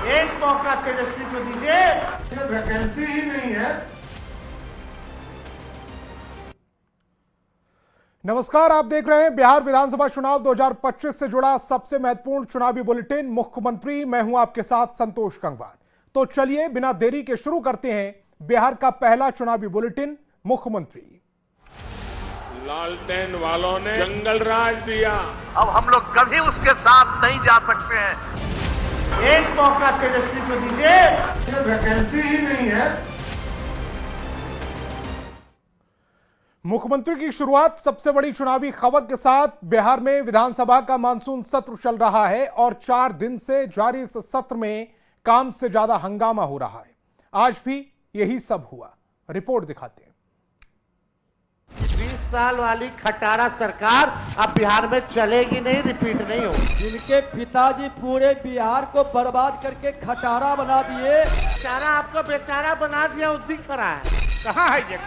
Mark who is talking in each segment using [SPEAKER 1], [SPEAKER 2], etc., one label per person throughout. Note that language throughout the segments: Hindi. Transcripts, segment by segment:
[SPEAKER 1] एक मौका तेजस्वी को दीजिए।
[SPEAKER 2] वैकेंसी ही नहीं है।
[SPEAKER 3] नमस्कार, आप देख रहे हैं बिहार विधानसभा चुनाव 2025 से जुड़ा सबसे महत्वपूर्ण चुनावी बुलेटिन मुख्यमंत्री। मैं हूं आपके साथ संतोष गंगवार। तो चलिए बिना देरी के शुरू करते हैं बिहार का पहला चुनावी बुलेटिन मुख्यमंत्री।
[SPEAKER 4] लालटेन वालों ने जंगल राज दिया,
[SPEAKER 5] अब हम लोग कभी उसके साथ नहीं जा सकते हैं।
[SPEAKER 1] एक मौका तेजस्वी को दीजिए।
[SPEAKER 2] वैकेंसी ही नहीं है।
[SPEAKER 3] मुख्यमंत्री की शुरुआत सबसे बड़ी चुनावी खबर के साथ। बिहार में विधानसभा का मानसून सत्र चल रहा है और 4 दिन से जारी इस सत्र में काम से ज्यादा हंगामा हो रहा है। आज भी यही सब हुआ। रिपोर्ट दिखाते हैं।
[SPEAKER 1] 20 साल वाली खटारा सरकार अब बिहार में चलेगी नहीं, रिपीट नहीं होगी।
[SPEAKER 6] जिनके पिताजी पूरे बिहार को बर्बाद करके खटारा बना दिए,
[SPEAKER 1] बेचारा आपको बेचारा बना दिया, वो दिख रहा है। कहाँ है ये?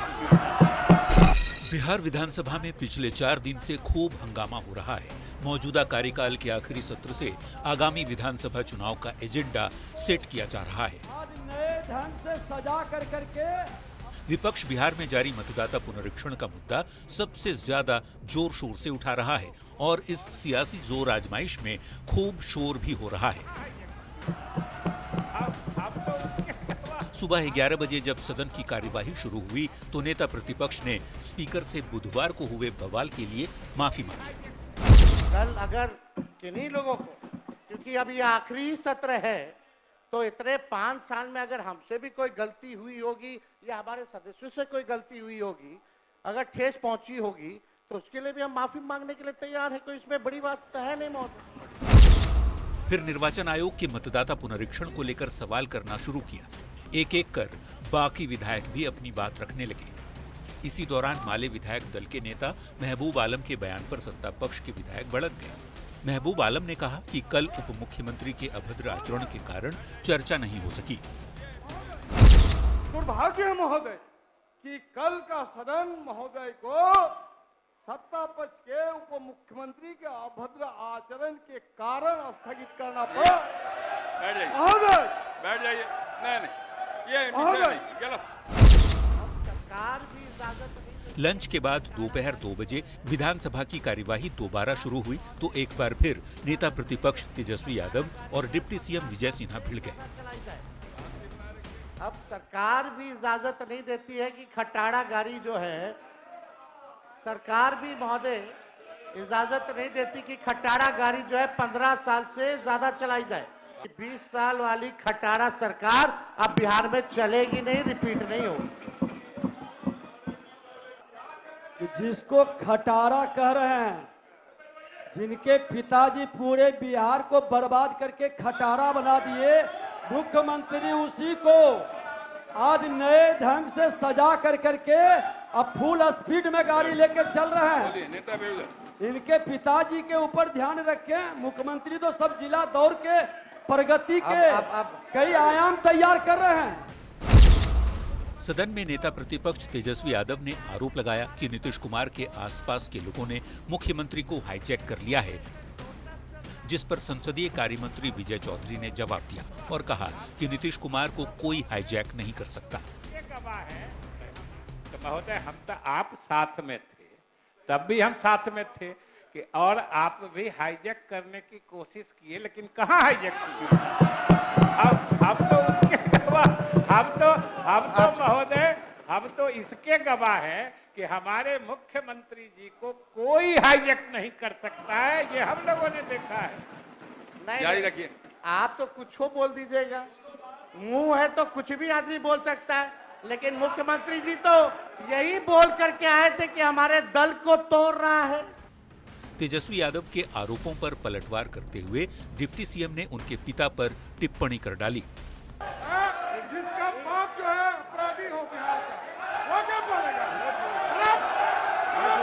[SPEAKER 7] बिहार विधानसभा में पिछले 4 दिन से खूब हंगामा हो रहा है। मौजूदा कार्यकाल के आखिरी सत्र से आगामी विधानसभा चुनाव का एजेंडा सेट किया जा रहा है।
[SPEAKER 6] आज नए ढंग से सजा कर करके
[SPEAKER 7] विपक्ष बिहार में जारी मतदाता पुनरीक्षण का मुद्दा सबसे ज्यादा जोर शोर से उठा रहा है और इस सियासी जोर आजमाइश में खूब शोर भी हो रहा है। सुबह 11 बजे जब सदन की कार्यवाही शुरू हुई तो नेता प्रतिपक्ष ने स्पीकर से बुधवार को हुए बवाल के लिए माफी मांगी।
[SPEAKER 1] कल अगर किन्हीं लोगों को, क्योंकि अब ये आखिरी सत्र है, तो इतने 5 साल में अगर हमसे भी कोई गलती हुई होगी या हमारे सदस्यों से कोई गलती हुई होगी, अगर ठेस पहुंची होगी, तो उसके लिए भी हम माफी मांगने के लिए तैयार है। कोई इसमें बड़ी बात तो है नहीं महोदय।
[SPEAKER 7] फिर निर्वाचन आयोग के मतदाता पुनरीक्षण को लेकर सवाल करना शुरू किया। एक एक कर बाकी विधायक भी अपनी बात रखने लगे। इसी दौरान माले विधायक दल के नेता महबूब आलम के बयान पर सत्ता पक्ष के विधायक भड़क गए। महबूब आलम ने कहा कि कल उप मुख्यमंत्री के अभद्र आचरण के कारण चर्चा नहीं हो सकी।
[SPEAKER 6] दुर्भाग्य है महोदय कि कल का सदन महोदय को सत्ता पक्ष के उप मुख्यमंत्री के अभद्र आचरण के कारण स्थगित करना पड़ा।
[SPEAKER 4] बैठ जाइए,
[SPEAKER 6] महोदय
[SPEAKER 4] बैठ जाइए। नहीं, ये
[SPEAKER 1] सरकार भी इजाजत नहीं।
[SPEAKER 7] लंच के बाद दोपहर 2 बजे विधानसभा की कार्यवाही दोबारा शुरू हुई तो एक बार फिर नेता प्रतिपक्ष तेजस्वी यादव और डिप्टी सीएम विजय सिन्हा भिड़ गए।
[SPEAKER 1] अब सरकार भी इजाजत नहीं देती है कि खटारा गाड़ी जो है, सरकार भी महोदय इजाजत नहीं देती कि खटारा गाड़ी जो है 15 साल से ज्यादा चलाई जाए। 20 साल वाली खटारा सरकार अब बिहार में चलेगी नहीं, रिपीट नहीं होगी।
[SPEAKER 6] जिसको खटारा कह रहे हैं, जिनके पिताजी पूरे बिहार को बर्बाद करके खटारा बना दिए, मुख्यमंत्री उसी को आज नए ढंग से सजा कर करके अब फुल स्पीड में गाड़ी लेकर चल रहे हैं। इनके पिताजी के ऊपर ध्यान रखें। मुख्यमंत्री तो सब जिला दौड़ के प्रगति के कई आयाम तैयार कर रहे हैं।
[SPEAKER 7] सदन में नेता प्रतिपक्ष तेजस्वी यादव ने आरोप लगाया कि नीतीश कुमार के आसपास के लोगों ने मुख्यमंत्री को हाईजैक कर लिया है, जिस पर संसदीय कार्य मंत्री विजय चौधरी ने जवाब दिया और कहा कि नीतीश कुमार को कोई हाईजैक नहीं कर सकता।
[SPEAKER 4] तो महोदय, हम तो आप साथ में थे, तब भी हम साथ में थे कि और आप भी हाईजैक करने की कोशिश किए, लेकिन कहाँ हाईजैक किए? अब तो उसके गवाह, हम तो महोदय, हम तो इसके गवाह हैं कि हमारे मुख्यमंत्री जी को कोई हाईजैक नहीं कर सकता है। ये हम लोगों ने देखा है।
[SPEAKER 1] नहीं,
[SPEAKER 4] जारी रखिए।
[SPEAKER 1] आप तो कुछ बोल दीजिएगा, मुंह है तो कुछ भी आदमी बोल सकता है, लेकिन मुख्यमंत्री जी तो यही बोल करके आए थे कि हमारे दल को तोड़ रहा है।
[SPEAKER 7] तेजस्वी यादव के आरोपों पर पलटवार करते हुए डिप्टी सीएम ने उनके पिता पर टिप्पणी कर डाली।
[SPEAKER 2] जिसका बाप जो है अपराधी हो बिहार का, वो क्या बोलेगा?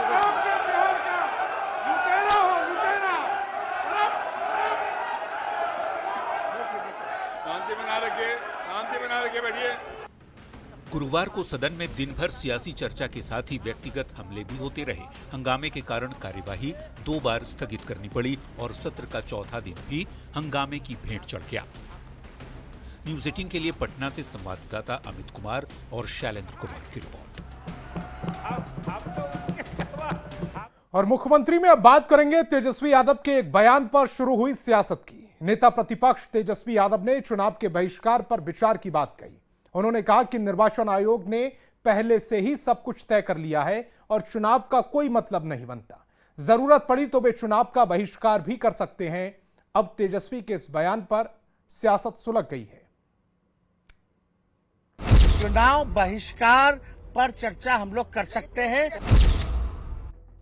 [SPEAKER 2] बाप के बिहार का लुटेरा हो, लुटेरा।
[SPEAKER 4] शांति बना रखिए, बैठिए।
[SPEAKER 7] गुरुवार को सदन में दिन भर सियासी चर्चा के साथ ही व्यक्तिगत हमले भी होते रहे। हंगामे के कारण कार्यवाही 2 बार स्थगित करनी पड़ी और सत्र का चौथा दिन भी हंगामे की भेंट चढ़ गया। न्यूज 18 के लिए पटना से संवाददाता अमित कुमार और शैलेंद्र कुमार की रिपोर्ट।
[SPEAKER 3] और मुख्यमंत्री में अब बात करेंगे तेजस्वी यादव के एक बयान पर शुरू हुई सियासत की। नेता प्रतिपक्ष तेजस्वी यादव ने चुनाव के बहिष्कार पर विचार की बात कही। उन्होंने कहा कि निर्वाचन आयोग ने पहले से ही सब कुछ तय कर लिया है और चुनाव का कोई मतलब नहीं बनता। जरूरत पड़ी तो वे चुनाव का बहिष्कार भी कर सकते हैं। अब तेजस्वी के इस बयान पर सियासत सुलझ गई है।
[SPEAKER 1] चुनाव बहिष्कार पर चर्चा हम लोग कर सकते हैं।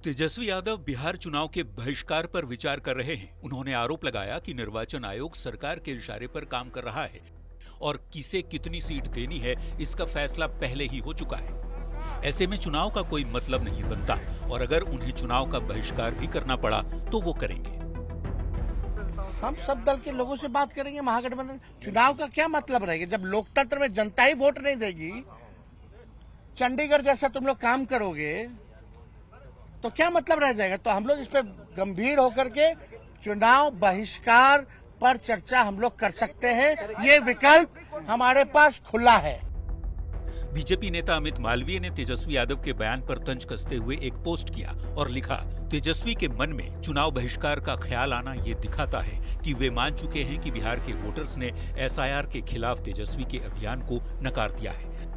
[SPEAKER 7] तेजस्वी यादव बिहार चुनाव के बहिष्कार पर विचार कर रहे हैं। उन्होंने आरोप लगाया कि निर्वाचन आयोग सरकार के इशारे पर काम कर रहा है और किसे कितनी सीट देनी है इसका फैसला पहले ही हो चुका है। ऐसे में चुनाव का कोई मतलब नहीं बनता और अगर उन्हें चुनाव का बहिष्कार भी करना पड़ा तो वो करेंगे।
[SPEAKER 1] हम सब दल के लोगों से बात करेंगे। महागठबंधन चुनाव का क्या मतलब रहेगा जब लोकतंत्र में जनता ही वोट नहीं देगी। चंडीगढ़ जैसा तुम लोग काम करोगे तो क्या मतलब रह जाएगा। तो हम लोग इस पर गंभीर होकर के चुनाव बहिष्कार पर चर्चा हम लोग कर सकते हैं। ये विकल्प हमारे पास खुला है।
[SPEAKER 7] बीजेपी नेता अमित मालवीय ने तेजस्वी यादव के बयान पर तंज कसते हुए एक पोस्ट किया और लिखा, तेजस्वी के मन में चुनाव बहिष्कार का ख्याल आना ये दिखाता है कि वे मान चुके हैं कि बिहार के वोटर्स ने एसआईआर के खिलाफ तेजस्वी के अभियान को नकार दिया है।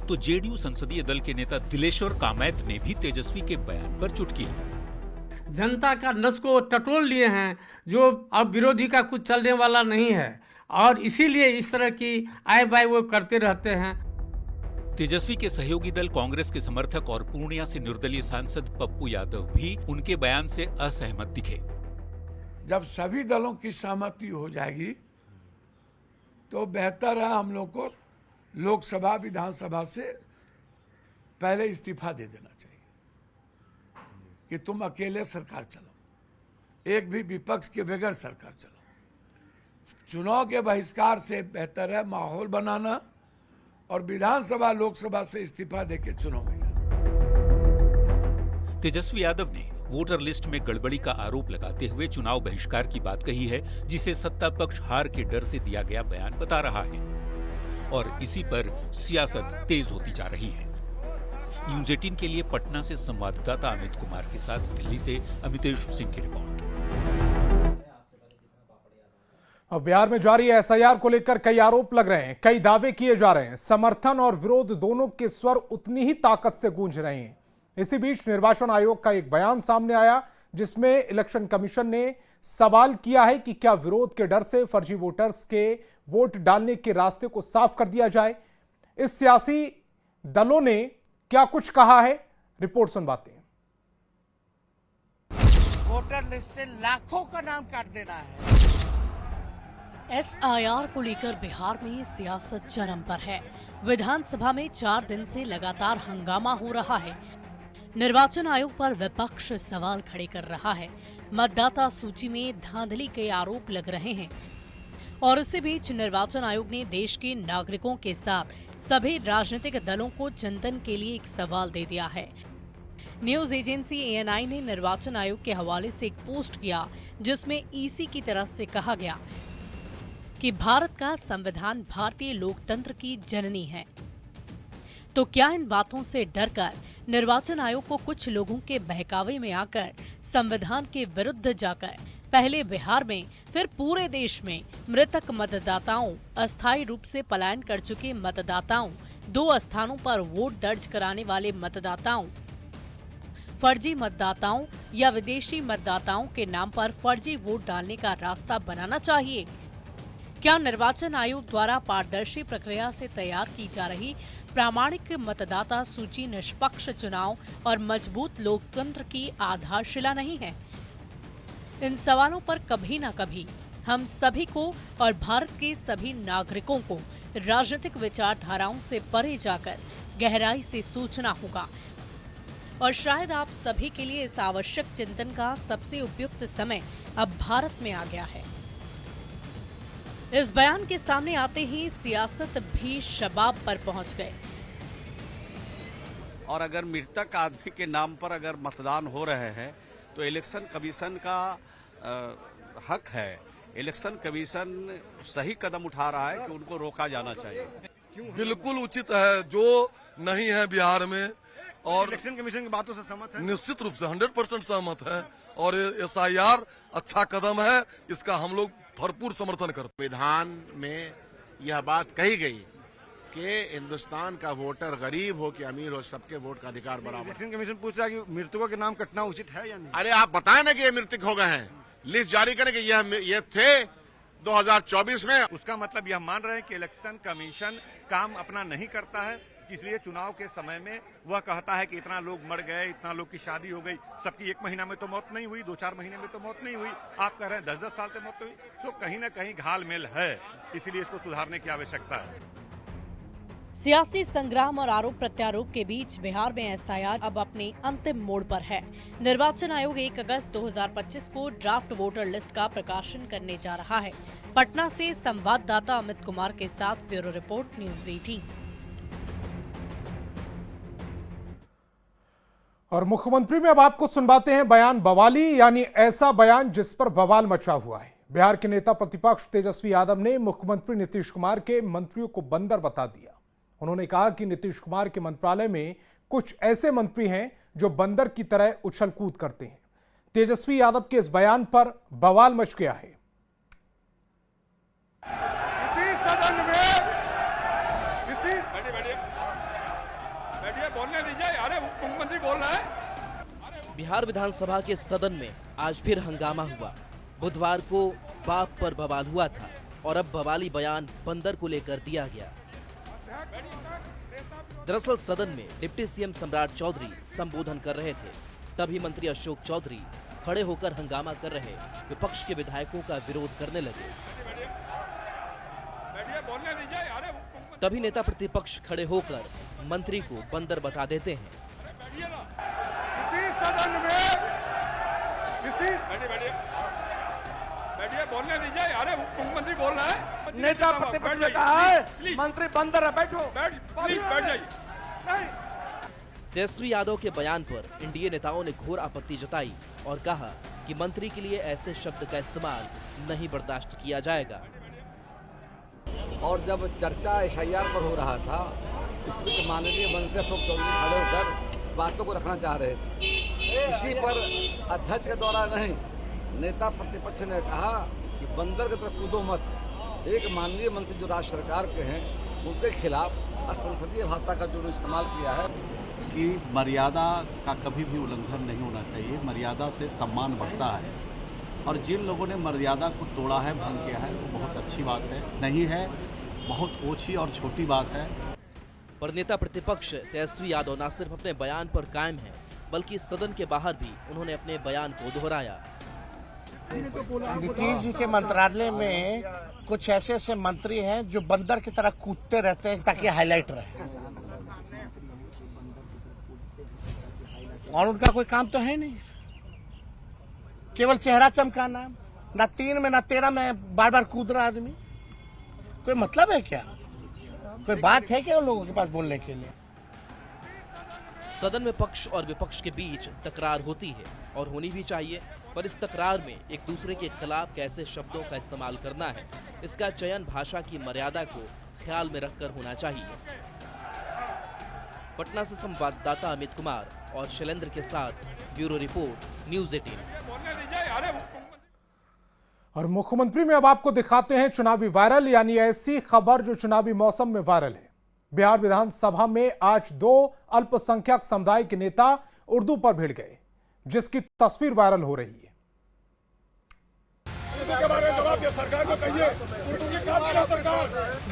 [SPEAKER 7] तो जेडीयू संसदीय दल के नेता दिलेश्वर कामैत ने भी तेजस्वी के बयान पर चुटकी ली।
[SPEAKER 8] जनता का नस को टटोल लिए हैं, जो अब विरोधी का कुछ चलने वाला नहीं है और इसीलिए इस तरह की आय बाय वो करते रहते हैं।
[SPEAKER 7] तेजस्वी के सहयोगी दल कांग्रेस के समर्थक और पूर्णिया से निर्दलीय सांसद पप्पू यादव भी उनके बयान से असहमत दिखे।
[SPEAKER 9] जब सभी दलों की सहमति हो जाएगी तो बेहतर है हम लोग को लोकसभा विधानसभा से पहले इस्तीफा दे देना चाहिए कि तुम अकेले सरकार चलो, एक भी विपक्ष के बगैर सरकार चलो। चुनाव के बहिष्कार से बेहतर है माहौल बनाना और विधानसभा लोकसभा से इस्तीफा देके चुनाव में जाना।
[SPEAKER 7] तेजस्वी यादव ने वोटर लिस्ट में गड़बड़ी का आरोप लगाते हुए चुनाव बहिष्कार की बात कही है, जिसे सत्ता पक्ष हार के डर से दिया गया बयान बता रहा है और इसी पर सियासत तेज होती जा रही है। न्यूज 18 के लिए पटना से संवाददाता अमित कुमार के साथ दिल्ली से अमितेश सिंह की रिपोर्ट।
[SPEAKER 3] अब बिहार में जारी एसआईआर को लेकर कई आरोप लग रहे हैं, कई दावे किए जा रहे हैं। समर्थन और विरोध दोनों के स्वर उतनी ही ताकत से गूंज रहे हैं। इसी बीच निर्वाचन आयोग का एक बयान सामने आया जिसमें इलेक्शन कमीशन ने सवाल किया है कि क्या विरोध के डर से फर्जी वोटर्स के वोट डालने के रास्ते को साफ कर दिया जाए। इस सियासी दलों ने क्या कुछ कहा है, रिपोर्ट सुनवाते हैं।
[SPEAKER 1] वोटर लिस्ट से लाखों का नाम काट देना है।
[SPEAKER 10] एसआईआर को लेकर बिहार में सियासत चरम पर है। विधानसभा में 4 दिन से लगातार हंगामा हो रहा है। निर्वाचन आयोग पर विपक्ष सवाल खड़े कर रहा है। मतदाता सूची में धांधली के आरोप लग रहे हैं और इसी बीच निर्वाचन आयोग ने देश के नागरिकों के साथ सभी राजनीतिक दलों को चिंतन के लिए एक सवाल दे दिया है। न्यूज एजेंसी ANI ने निर्वाचन आयोग के हवाले से एक पोस्ट किया जिसमें ईसी की तरफ से कहा गया कि भारत का संविधान भारतीय लोकतंत्र की जननी है। तो क्या इन बातों से डरकर निर्वाचन आयोग को कुछ लोगों के बहकावे में आकर संविधान के विरुद्ध जाकर पहले बिहार में फिर पूरे देश में मृतक मतदाताओं, अस्थायी रूप से पलायन कर चुके मतदाताओं, 2 स्थानों पर वोट दर्ज कराने वाले मतदाताओं, फर्जी मतदाताओं या विदेशी मतदाताओं के नाम पर फर्जी वोट डालने का रास्ता बनाना चाहिए? क्या निर्वाचन आयोग द्वारा पारदर्शी प्रक्रिया से तैयार की जा रही प्रामाणिक मतदाता सूची निष्पक्ष चुनाव और मजबूत लोकतंत्र की आधारशिला नहीं है? इन सवालों पर कभी न कभी हम सभी को और भारत के सभी नागरिकों को राजनीतिक विचारधाराओं से परे जाकर गहराई से सोचना होगा और शायद आप सभी के लिए इस आवश्यक चिंतन का सबसे उपयुक्त समय अब भारत में आ गया है। इस बयान के सामने आते ही सियासत भी शबाब पर पहुंच गए।
[SPEAKER 11] और अगर मृतक आदमी के नाम पर अगर मतदान हो रहे हैं तो इलेक्शन कमीशन का हक है इलेक्शन कमीशन सही कदम उठा रहा है कि उनको रोका जाना चाहिए।
[SPEAKER 2] बिल्कुल उचित है, जो नहीं है बिहार में, और
[SPEAKER 11] इलेक्शन कमीशन की बातों से सहमत है?
[SPEAKER 2] निश्चित रूप से 100% सहमत है, और SIR अच्छा कदम है, इसका हम लोग भरपूर समर्थन करते हैं।
[SPEAKER 12] विधान में यह बात कही गई कि हिंदुस्तान का वोटर गरीब हो कि अमीर हो, सबके वोट का अधिकार बराबर।
[SPEAKER 11] इलेक्शन कमीशन पूछ रहा है कि मृतकों के नाम कटना उचित है या नहीं?
[SPEAKER 12] अरे आप बताएं ना कि ये मृतक हो गए हैं, लिस्ट जारी करें कि ये थे 2024 में।
[SPEAKER 4] उसका मतलब यह मान रहे हैं कि इलेक्शन कमीशन काम अपना नहीं करता है, इसलिए चुनाव के समय में वह कहता है कि इतना लोग मर गए, इतना लोग की शादी हो गई, सबकी 1 महीना में तो मौत नहीं हुई, 2-4 महीने में तो मौत नहीं हुई, आप कह रहे हैं 10-10 साल से मौत हुई, तो कहीं ना कहीं घालमेल है, इसलिए इसको सुधारने की आवश्यकता है।
[SPEAKER 10] सियासी संग्राम और आरोप प्रत्यारोप के बीच बिहार में SIR अब अपने अंतिम मोड़ पर है। निर्वाचन आयोग 1 अगस्त 2025 को ड्राफ्ट वोटर लिस्ट का प्रकाशन करने जा रहा है। पटना से संवाददाता अमित कुमार के साथ ब्यूरो रिपोर्ट, न्यूज़ 18।
[SPEAKER 3] और मुख्यमंत्री में अब आपको सुनवाते हैं बयान बवाली, यानी ऐसा बयान जिस पर बवाल मचा हुआ है। बिहार के नेता प्रतिपक्ष तेजस्वी यादव ने मुख्यमंत्री नीतीश कुमार के मंत्रियों को बंदर बता दिया। उन्होंने कहा कि नीतीश कुमार के मंत्रालय में कुछ ऐसे मंत्री हैं जो बंदर की तरह उछल कूद करते हैं। तेजस्वी यादव के इस बयान पर बवाल मच गया है।
[SPEAKER 2] इसी सदन में
[SPEAKER 4] बोलने दीजिए, अरे मुख्यमंत्री बोल रहा है।
[SPEAKER 13] बिहार विधानसभा के सदन में आज फिर हंगामा हुआ। बुधवार को बाप पर बवाल हुआ था और अब बवाली बयान बंदर को लेकर दिया गया। दरअसल सदन में डिप्टी सीएम सम्राट चौधरी संबोधन कर रहे थे, तभी मंत्री अशोक चौधरी खड़े होकर हंगामा कर रहे विपक्ष के विधायकों का विरोध करने लगे। तभी नेता प्रतिपक्ष खड़े होकर मंत्री को बंदर बता देते हैं।
[SPEAKER 2] इसी सदन में
[SPEAKER 4] बोलने दीजिए, अरे मुख्यमंत्री बोल रहा है।
[SPEAKER 6] नेता प्रतिपक्ष ने कहा है मंत्री बंदर है, बैठो।
[SPEAKER 4] प्लीज बैठ जाइए।
[SPEAKER 13] तेजस्वी यादव के बयान पर एनडीए नेताओं ने घोर आपत्ति जताई और कहा कि मंत्री के लिए ऐसे शब्द का इस्तेमाल नहीं बर्दाश्त किया जाएगा।
[SPEAKER 14] और जब चर्चा SIR पर हो रहा था, इसमें माननीय मंत्री अशोक चौधरी खड़े होकर बातों को रखना चाह रहे थे। इसी पर अध्यक्ष के द्वारा नहीं, नेता प्रतिपक्ष ने कहा कि बंदर की तरफ कूदो मत। एक माननीय मंत्री जो राज्य सरकार के हैं, उनके खिलाफ असंसदीय भाषा का जो इस्तेमाल किया है
[SPEAKER 11] कि मर्यादा का कभी भी उल्लंघन नहीं होना चाहिए। मर्यादा से सम्मान बढ़ता है, और जिन लोगों ने मर्यादा को तोड़ा है, भंग किया है, वो बहुत अच्छी बात है नहीं है, बहुत ओछी और छोटी बात है।
[SPEAKER 13] पर नेता प्रतिपक्ष तेजस्वी यादव न सिर्फ अपने बयान पर कायम है, बल्कि सदन के बाहर भी उन्होंने अपने बयान को दोहराया।
[SPEAKER 1] नीतीश जी के मंत्रालय में कुछ ऐसे ऐसे मंत्री हैं जो बंदर की तरह कूदते रहते हैं ताकि हाईलाइट रहे, और उनका कोई काम तो है नहीं, केवल चेहरा चमकाना। ना 3 में ना 13 में बार बार कूद रहा आदमी। कोई मतलब है क्या? कोई बात है क्या उन लोगों के पास बोलने के लिए?
[SPEAKER 13] सदन में पक्ष और विपक्ष के बीच तकरार होती है और होनी भी चाहिए, पर इस तकरार में एक दूसरे के खिलाफ कैसे शब्दों का इस्तेमाल करना है, इसका चयन भाषा की मर्यादा को ख्याल में रखकर होना चाहिए। पटना से संवाददाता अमित कुमार और शैलेंद्र के साथ ब्यूरो रिपोर्ट, न्यूज़ 18।
[SPEAKER 3] और मुख्यमंत्री में अब आपको दिखाते हैं चुनावी वायरल, यानी ऐसी खबर जो चुनावी मौसम में वायरल है। बिहार विधानसभा में आज 2 अल्पसंख्यक समुदाय के नेता उर्दू पर भिड़ गए, जिसकी तस्वीर वायरल हो रही है।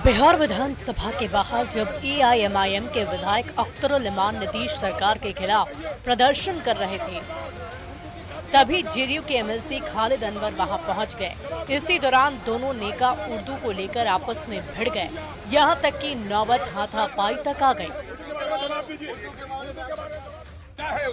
[SPEAKER 10] बिहार विधानसभा के बाहर जब AIMIM के विधायक अख्तरुल इमान नीतीश सरकार के खिलाफ प्रदर्शन कर रहे थे, तभी JDU के MLC खालिद अनवर वहां पहुंच गए। इसी दौरान दोनों नेता उर्दू को लेकर आपस में भिड़ गए, यहां तक कि नौबत हाथापाई तक आ गई।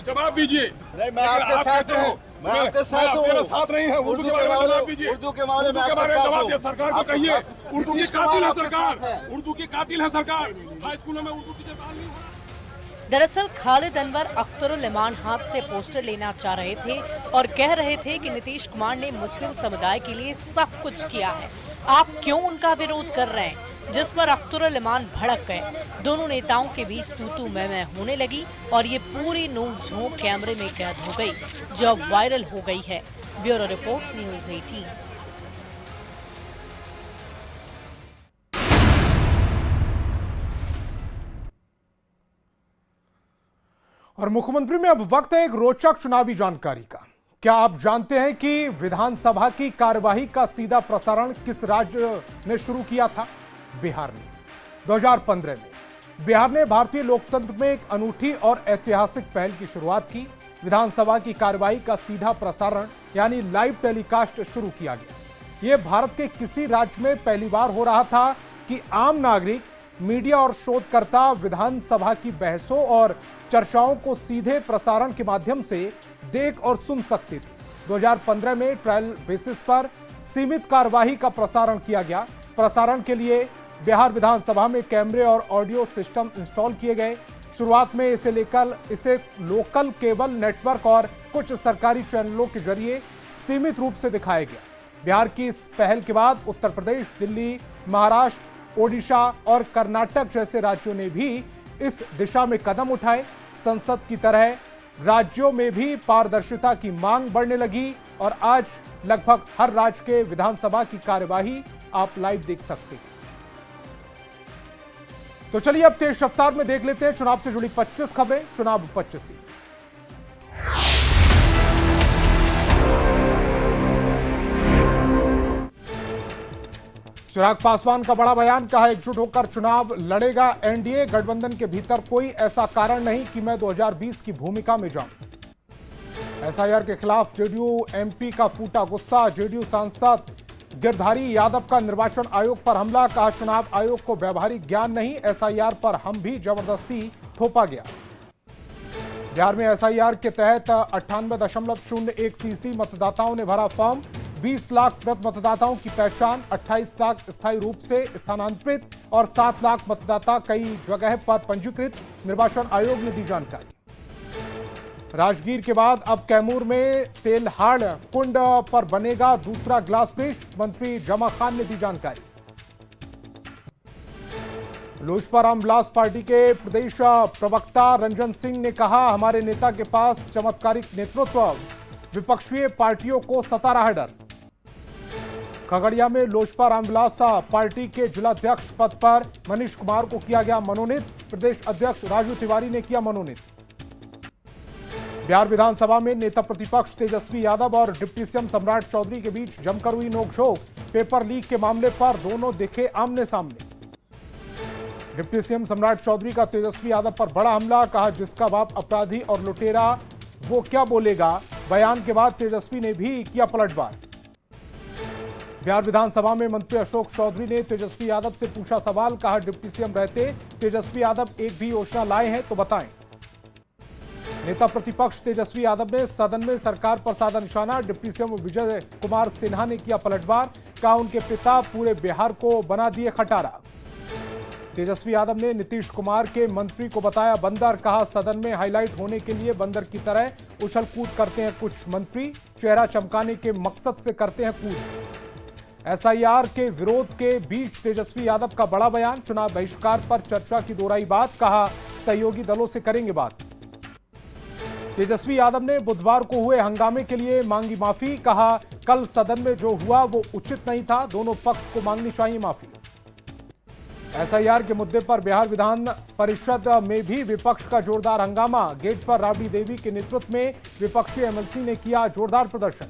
[SPEAKER 2] जवाब दीजिए। मैं आपके साथ हूँ, मैं आपके साथ हूँ। मेरे साथ नहीं है। उर्दू के मामले में आपके साथ हूँ। सरकार को कहिए, उर्दू की कातिल है सरकार, उर्दू की कातिल है सरकार। हाई स्कूलों में उर्दू टीचर बहाल नहीं।
[SPEAKER 10] दरअसल खालिद अनवर अख्तरुल इमान हाथ से पोस्टर लेना चाह रहे थे और कह रहे थे कि नीतीश कुमार ने मुस्लिम समुदाय के लिए सब कुछ किया है, आप क्यों उनका विरोध कर रहे हैं, जिस पर अख्तरुल इमान भड़क गए। दोनों नेताओं के बीच तू मैं होने लगी और ये पूरी नोक झोंक कैमरे में कैद हो गई, जो अब वायरल हो गई है। Bureau report, news 18।
[SPEAKER 3] और मुख्यमंत्री में अब वक्त है एक रोचक चुनावी जानकारी का। क्या आप जानते हैं कि विधानसभा की कार्यवाही का सीधा प्रसारण किस राज्य ने शुरू किया था? बिहार ने। 2015 में बिहार ने भारतीय लोकतंत्र में एक अनूठी और ऐतिहासिक पहल की शुरुआत की। विधानसभा की कार्यवाही का सीधा प्रसारण यानी लाइव टेलीकास्ट शुरू किया गया। यह भारत के किसी राज्य में पहली बार हो रहा था कि आम नागरिक, मीडिया और शोधकर्ता विधानसभा की बहसों और चर्चाओं को सीधे प्रसारण के माध्यम से देख और सुन सकते थे। 2015 में ट्रायल बेसिस पर सीमित कार्यवाही का प्रसारण किया गया। प्रसारण के लिए बिहार विधानसभा में कैमरे और ऑडियो सिस्टम इंस्टॉल किए गए। शुरुआत में इसे लोकल केबल नेटवर्क और कुछ सरकारी चैनलों के जरिए सीमित रूप से दिखाया गया। बिहार की इस पहल के बाद उत्तर प्रदेश, दिल्ली, महाराष्ट्र, ओडिशा और कर्नाटक जैसे राज्यों ने भी इस दिशा में कदम उठाए। संसद की तरह राज्यों में भी पारदर्शिता की मांग बढ़ने लगी और आज लगभग हर राज्य के विधानसभा की कार्यवाही आप लाइव देख सकते हैं। तो चलिए अब तेज रफ्तार में देख लेते हैं चुनाव से जुड़ी 25 खबरें। चुनाव 25। चिराग पासवान का बड़ा बयान, कहा एकजुट होकर चुनाव लड़ेगा एनडीए। गठबंधन के भीतर कोई ऐसा कारण नहीं कि मैं 2020 की भूमिका में जाऊं। एसआईआर के खिलाफ जेडीयू एमपी का फूटा गुस्सा। जेडीयू सांसद गिरधारी यादव का निर्वाचन आयोग पर हमला, कहा चुनाव आयोग को व्यवहारिक ज्ञान नहीं, एसआईआर पर हम भी जबरदस्ती थोपा गया। बिहार में एसआईआर के तहत 98.01% मतदाताओं ने भरा फॉर्म। 20 लाख मृत मतदाताओं की पहचान, 28 लाख स्थायी रूप से स्थानांतरित और 7 लाख मतदाता कई जगह पर पंजीकृत, निर्वाचन आयोग ने दी जानकारी। राजगीर के बाद अब कैमूर में तेलहाड़ कुंड पर बनेगा दूसरा ग्लास ब्रिज, मंत्री जमा खान ने दी जानकारी। लोजपा रामविलास पार्टी के प्रदेश प्रवक्ता रंजन सिंह ने कहा, हमारे नेता के पास चमत्कारिक नेतृत्व, विपक्षी पार्टियों को सता रहा डर। खगड़िया में लोजपा रामविलास पार्टी के जिलाध्यक्ष पद पर मनीष कुमार को किया गया मनोनीत, प्रदेश अध्यक्ष राजू तिवारी ने किया मनोनीत। बिहार विधानसभा में नेता प्रतिपक्ष तेजस्वी यादव और डिप्टी सीएम सम्राट चौधरी के बीच जमकर हुई नोकझोंक। पेपर लीक के मामले पर दोनों दिखे आमने सामने। डिप्टी सीएम सम्राट चौधरी का तेजस्वी यादव पर बड़ा हमला, कहा जिसका बाप अपराधी और लुटेरा वो क्या बोलेगा। बयान के बाद तेजस्वी ने भी किया पलटवार। बिहार विधानसभा में मंत्री अशोक चौधरी ने तेजस्वी यादव से पूछा सवाल, कहा डिप्टी सीएम रहते तेजस्वी यादव एक भी योजना लाए हैं तो बताएं। नेता प्रतिपक्ष तेजस्वी यादव ने सदन में सरकार पर साधा निशाना। डिप्टी सीएम विजय कुमार सिन्हा ने किया पलटवार, कहा उनके पिता पूरे बिहार को बना दिए खटारा। तेजस्वी यादव ने नीतीश कुमार के मंत्री को बताया बंदर, कहा सदन में हाईलाइट होने के लिए बंदर की तरह उछल कूद करते हैं कुछ मंत्री, चेहरा चमकाने के मकसद से करते हैं कूद। एसआईआर के विरोध के बीच तेजस्वी यादव का बड़ा बयान, चुनाव बहिष्कार पर चर्चा की दोहराई बात, कहा सहयोगी दलों से करेंगे बात। तेजस्वी यादव ने बुधवार को हुए हंगामे के लिए मांगी माफी, कहा कल सदन में जो हुआ वो उचित नहीं था, दोनों पक्ष को मांगनी चाहिए माफी। एसआईआर के मुद्दे पर बिहार विधान परिषद में भी विपक्ष का जोरदार हंगामा। गेट पर राबड़ी देवी के नेतृत्व में विपक्षी एमएलसी ने किया जोरदार प्रदर्शन।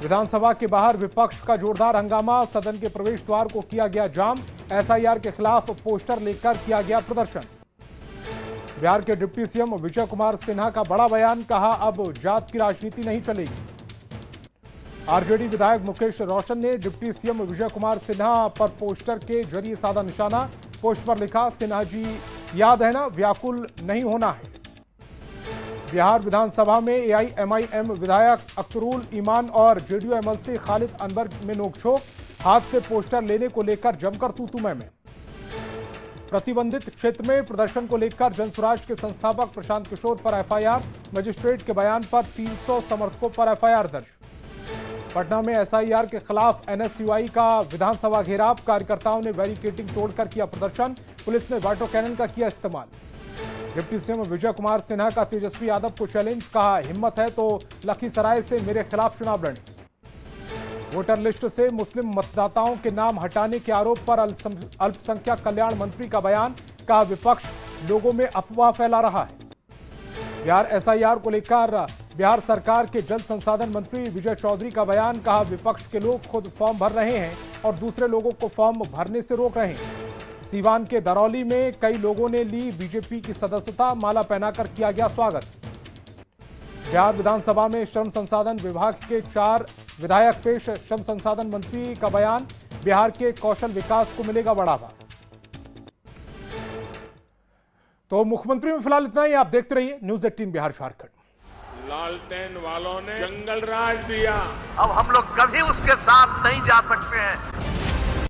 [SPEAKER 3] विधानसभा के बाहर विपक्ष का जोरदार हंगामा, सदन के प्रवेश द्वार को किया गया जाम। एसआईआर के खिलाफ पोस्टर लेकर किया गया प्रदर्शन। बिहार के डिप्टी सीएम विजय कुमार सिन्हा का बड़ा बयान, कहा अब जात की राजनीति नहीं चलेगी। आरजेडी विधायक मुकेश रोशन ने डिप्टी सीएम विजय कुमार सिन्हा पर पोस्टर के जरिए साधा निशाना। पोस्ट पर लिखा, सिन्हा जी याद है ना, व्याकुल नहीं होना है। बिहार विधानसभा में एआईएमआईएम विधायक अख्तरुल ईमान और जेडीयू एमएलसी खालिद अनवर में नोकझोंक, हाथ से पोस्टर लेने को लेकर जमकर तू-तू मैं। प्रतिबंधित क्षेत्र में प्रदर्शन को लेकर जनसुराज के संस्थापक प्रशांत किशोर पर एफआईआर, मजिस्ट्रेट के बयान पर 300 समर्थकों पर एफआईआर दर्ज। पटना में एसआईआर के खिलाफ एनएसयूआई का विधानसभा घेराव, कार्यकर्ताओं ने बैरिकेडिंग तोड़कर किया प्रदर्शन, पुलिस ने वाटर कैनन का किया इस्तेमाल। डिप्टी सीएम विजय कुमार सिन्हा का तेजस्वी यादव को चैलेंज, कहा हिम्मत है तो लखीसराय से मेरे खिलाफ चुनाव लड़े। वोटर लिस्ट से मुस्लिम मतदाताओं के नाम हटाने के आरोप पर अल्पसंख्यक कल्याण मंत्री का बयान, कहा विपक्ष लोगों में अफवाह फैला रहा है। बिहार एसआईआर को लेकर बिहार सरकार के जल संसाधन मंत्री विजय चौधरी का बयान, कहा विपक्ष के लोग खुद फॉर्म भर रहे हैं और दूसरे लोगों को फॉर्म भरने से रोक रहे हैं। सीवान के दरौली में कई लोगों ने ली बीजेपी की सदस्यता, माला पहनाकर किया गया स्वागत। बिहार विधानसभा में श्रम संसाधन विभाग के 4 विधायक पेश, श्रम संसाधन मंत्री का बयान, बिहार के कौशल विकास को मिलेगा बढ़ावा। तो मुख्यमंत्री में फिलहाल इतना ही। आप देखते रहिए न्यूज़ 18 बिहार झारखंड।
[SPEAKER 2] लालटेन वालों ने जंगल राज दिया,
[SPEAKER 5] अब हम लोग कभी उसके साथ नहीं जा सकते हैं।